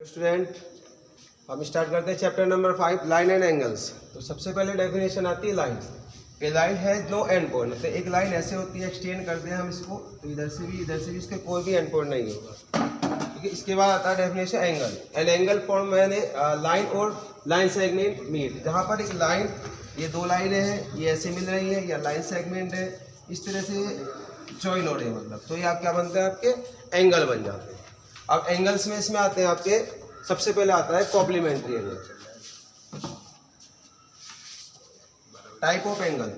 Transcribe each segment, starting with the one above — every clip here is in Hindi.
स्टूडेंट, हम स्टार्ट करते हैं chapter number 5 line and angles. तो सबसे पहले डेफिनेशन आती है line. A line has no end point. तो एक लाइन ऐसे होती है, एक्सटेंड करते हैं हम इसको, तो इधर से भी इसके कोई भी एंड पॉइंट नहीं होगा। ठीक है, इसके बाद आता है definition angle. An angle form मैंने लाइन और लाइन सेगमेंट मीट। जहाँ पर एक लाइन, ये दो लाइनें हैं, ये ऐसे मिल रही है, या लाइन सेगमेंट है, इस तरह से जॉइन हो रहे हैं, मतलब तो ये आप क्या बनते हैं, आपके एंगल बन जाते हैं। अब एंगल्स में इसमें आते हैं आपके, सबसे पहले आता है complementary angle. Type of angle,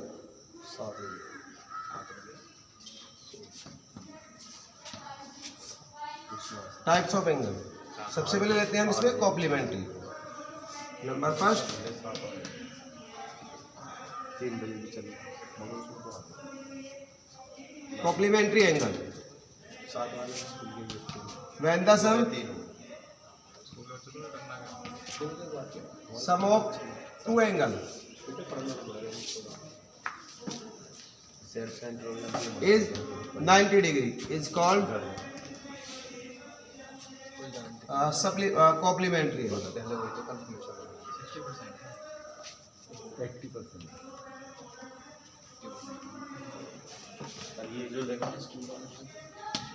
types of angle. सबसे पहले लेते हैं हम इसमें complementary. Number first, complementary angle. When the sum of two angle is 90 degree is called complementary angle.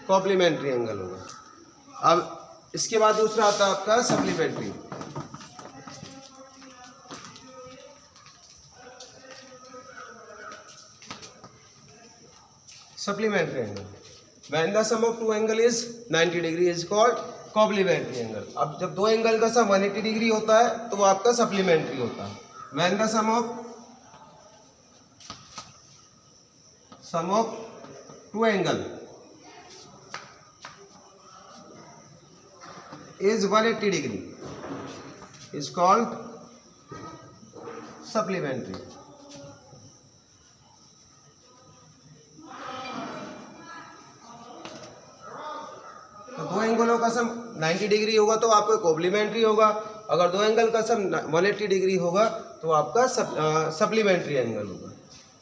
Complementary angle होगा। अब इसके बाद दूसरा आता है आपका supplementary. Supplementary angle, when the sum of two angle is 90 degree is called complementary angle. अब जब दो एंगल का सम 180 डिग्री होता है तो वो आपका सप्लीमेंट्री होता है। When the sum of two angle is 180 degree is called supplementary. तो दो एंगलों का सम 90 डिग्री होगा तो आपका कॉम्प्लीमेंट्री होगा। अगर दो एंगल का सम 180 डिग्री होगा तो आपका सप्लीमेंट्री एंगल होगा।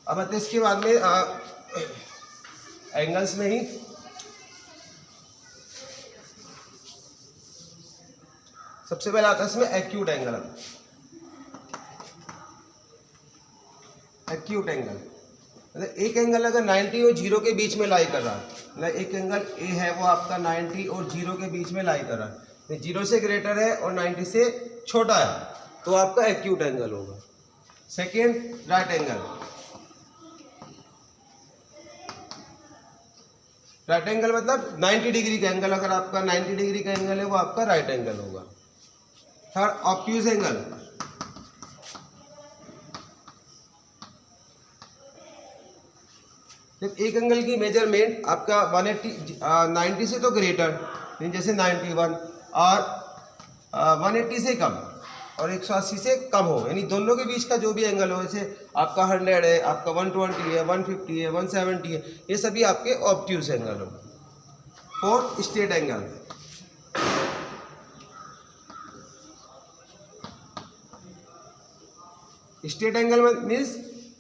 अब आते इसके बाद में एंगल्स में ही सबसे पहले आता है इसमें एक्यूट एंगल। एक्यूट एंगल मतलब एक एंगल अगर 90 और 0 के बीच में लाई कर रहा है, मतलब एक एंगल ए है वो आपका 90 और 0 के बीच में लाई कर रहा है, 0 से ग्रेटर है और 90 से छोटा है, तो आपका एक्यूट एंगल होगा। Second, right angle. Right angle मतलब 90 डिग्री का एंगल, अगर आपका 90 डिग्री का एंगल है वो आपका राइट एंगल होगा। Third, obtuse angle. जब एक एंगल की मेजरमेंट आपका 90 से तो ग्रेटर, जैसे 91 और 180 से कम और 180 से कम हो, यानी दोनों के बीच का जो भी एंगल हो, जैसे आपका 100 है, आपका 120 है, 150 है, 170 है, ये सभी आपके ऑब्ट्यूज एंगल हो। Fourth, straight angle. Straight angle means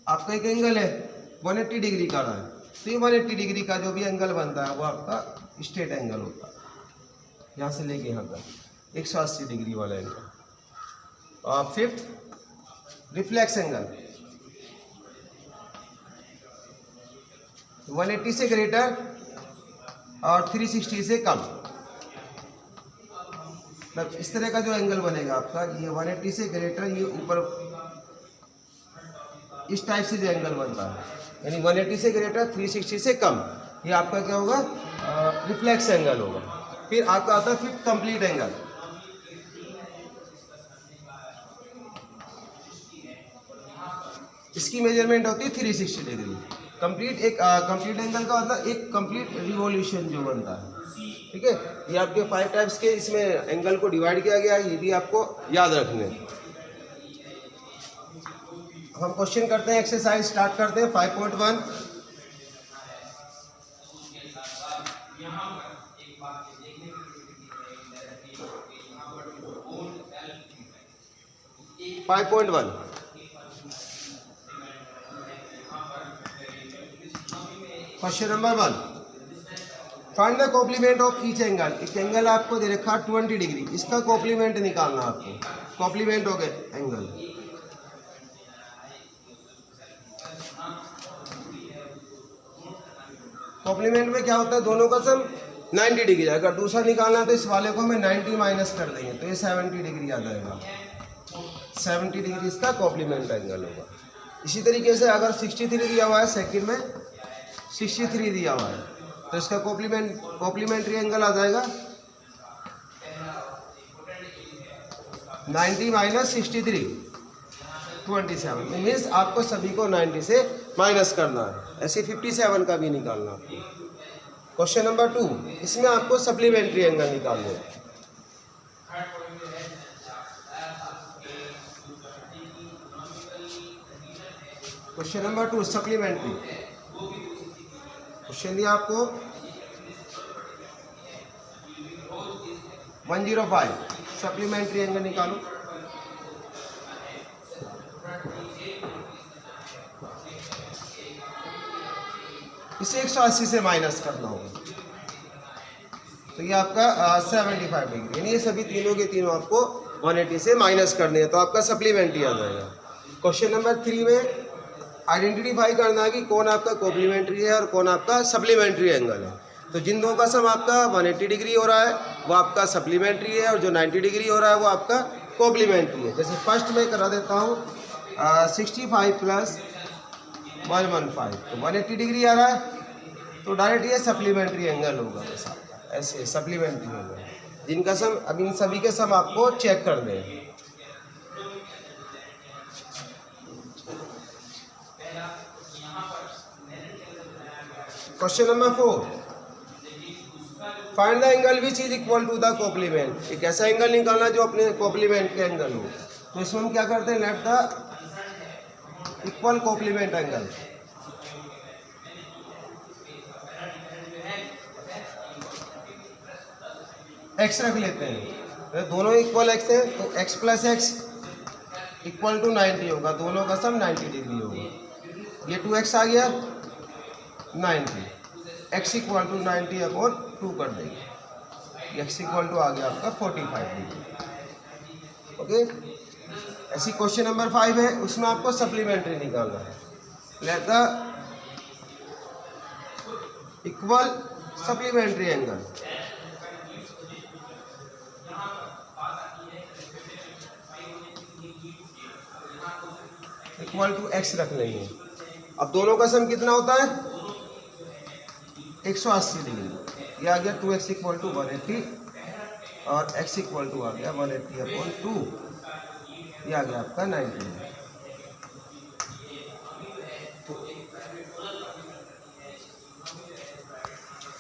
आपका एक एंगल है 180 डिग्री का रहा है, तो ये 180 डिग्री का जो भी एंगल बनता है वो आपका स्ट्रेट एंगल होता है, यहाँ से लेके यहाँ तक 180 डिग्री वाला एंगल। और फिफ्थ, रिफ्लेक्स एंगल। 180 से ग्रेटर और 360 से कम, मतलब इस तरह का जो एंगल बनेगा आपका, ये 180 से ग्रेटर, ये ऊपर इस टाइप से जो एंगल बनता है, यानी 180 से ग्रेटर, 360 से कम, ये आपका क्या होगा, रिफ्लेक्स एंगल होगा। फिर आपका आता है फिफ्थ, कंप्लीट एंगल। इसकी मेजरमेंट होती है 360 डिग्री। कंप्लीट एंगल का मतलब एक कंप्लीट रिवॉल्यूशन जो बनता है। ठीक है, ये आपके 5 टाइप्स के इसमें एंगल को डिवाइड किया गया है, ये भी आपको याद रखने हैं। हम क्वेश्चन करते हैं, एक्सरसाइज स्टार्ट करते हैं। 5.1, question number 1, find the complement of each angle. एक एंगल आपको दे रखा 20 डिग्री, इसका कॉम्प्लीमेंट निकालना आपको। कॉम्प्लीमेंट हो गए एंगल, कॉम्प्लीमेंट में क्या होता है, दोनों का सम 90 डिग्री। अगर दूसरा निकालना है तो इस वाले को हमें 90 माइनस कर देंगे तो ये 70 डिग्री आ जाएगा। 70 डिग्री इसका कॉम्प्लीमेंट एंगल होगा। इसी तरीके से अगर 63 दिया हुआ है, सेकंड में 63 दिया हुआ है, तो इसका कॉम्प्लीमेंट्री एंगल आ जाएगा 90 माइनस 63 27। मीन्स आपको सभी को 90 से माइनस करना है। ऐसे 57 का भी निकालना आपको। क्वेश्चन नंबर 2, इसमें आपको सप्लीमेंट्री एंगल निकालना है। Question number 2 supplementary. क्वेश्चन दिया आपको 105, सप्लीमेंट्री एंगल निकालो। इसे 180 से माइनस करना होगा, तो ये आपका 75 डिग्री, यानी ये सभी तीनों के तीनों आपको 180 से माइनस करने हैं, तो आपका सप्लीमेंट्री आ जाएगा। क्वेश्चन नंबर 3 में आइडेंटिफाई करना है कि कौन आपका कॉम्प्लीमेंट्री है और कौन आपका सप्लीमेंट्री एंगल है। तो जिन दो का सम आपका 180 डिग्री हो रहा है वो आपका सप्लीमेंट्री है, और जो 90 डिग्री हो रहा है वो आपका कॉम्प्लीमेंट्री है। जैसे फर्स्ट में करा देता हूँ 65 प्लस 115, तो 180 डिग्री आ रहा है, तो डायरेक्ट ये सप्लीमेंट्री एंगल होगा बस आपका, ऐसे सप्लीमेंट्री एंगल। जिनका सम, अब इन सभी के सम आपको चेक कर दें। Question number 4, find the angle which is equal to the complement. एक ऐसा एंगल निकालना जो अपने कॉम्प्लीमेंट के एंगल हो। तो इसमें हम क्या करते हैं, let the equal complement angle. X रख लेते हैं, दोनों इक्वल एक्स है, तो X plus X equal to 90 होगा, दोनों का सम 90 डिग्री होगा। ये 2x आ गया 90, x इक्वल टू 90 अपॉन 2 कर देंगे, x इक्वल टू आ गया आपका 45 डिग्री। ओके, ऐसी क्वेश्चन नंबर 5 है, उसमें आपको सप्लीमेंट्री निकालना है। Let the equal supplementary angle. Equal to X रख लेंगे। अब दोनों का सम कितना होता है, 180 डिग्री। ये आ गया 2x इक्वल टू 180 और x इक्वल टू आ गया 180 अपॉन 2, ये आ गया आपका 90।